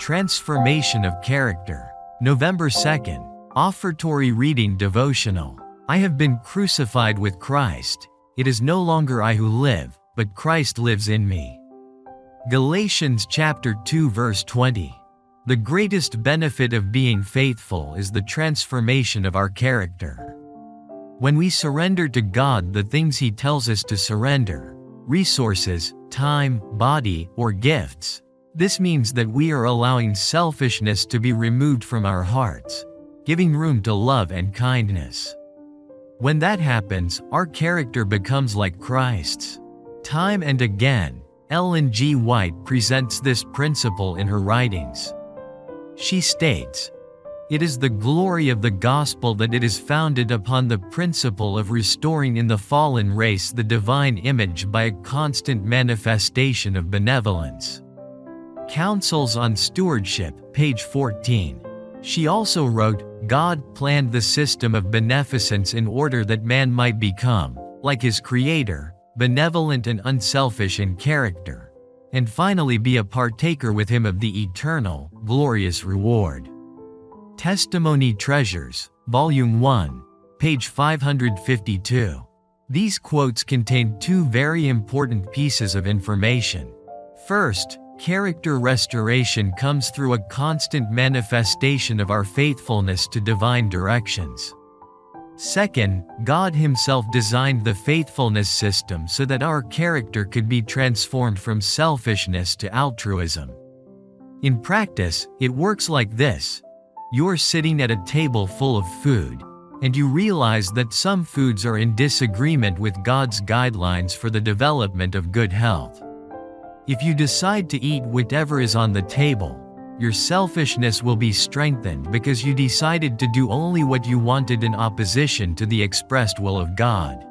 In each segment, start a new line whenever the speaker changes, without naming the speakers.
Transformation of Character. November 2nd. Offertory Reading Devotional. I have been crucified with Christ. It is no longer I who live, but Christ lives in me. Galatians chapter 2 verse 20. The greatest benefit of being faithful is the transformation of our character. When we surrender to God the things He tells us to surrender, resources, time, body, or gifts, this means that we are allowing selfishness to be removed from our hearts, giving room to love and kindness. When that happens, our character becomes like Christ's. Time and again, Ellen G. White presents this principle in her writings. She states, "It is the glory of the gospel that it is founded upon the principle of restoring in the fallen race the divine image by a constant manifestation of benevolence." Counsels on Stewardship, page 14. She also wrote, God planned the system of beneficence in order that man might become, like his Creator, benevolent and unselfish in character, and finally be a partaker with Him of the eternal, glorious reward. Testimony Treasures, Volume 1, page 552. These quotes contain two very important pieces of information. First, character restoration comes through a constant manifestation of our faithfulness to divine directions. Second, God Himself designed the faithfulness system so that our character could be transformed from selfishness to altruism. In practice, it works like this. You're sitting at a table full of food, and you realize that some foods are in disagreement with God's guidelines for the development of good health. If you decide to eat whatever is on the table, your selfishness will be strengthened because you decided to do only what you wanted in opposition to the expressed will of God.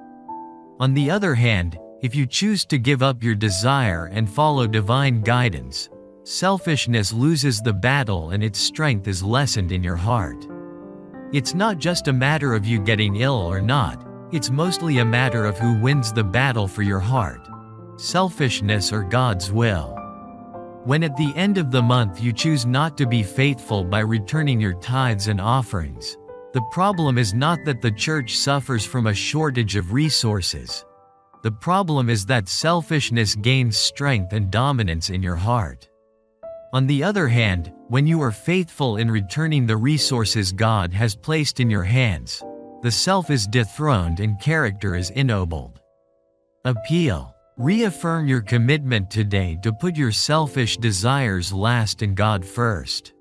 On the other hand, if you choose to give up your desire and follow divine guidance, selfishness loses the battle and its strength is lessened in your heart. It's not just a matter of you getting ill or not, it's mostly a matter of who wins the battle for your heart, selfishness or God's will. When at the end of the month you choose not to be faithful by returning your tithes and offerings, the problem is not that the church suffers from a shortage of resources. The problem is that selfishness gains strength and dominance in your heart. On the other hand, when you are faithful in returning the resources God has placed in your hands, the self is dethroned and character is ennobled. Appeal. Reaffirm your commitment today to put your selfish desires last and God first.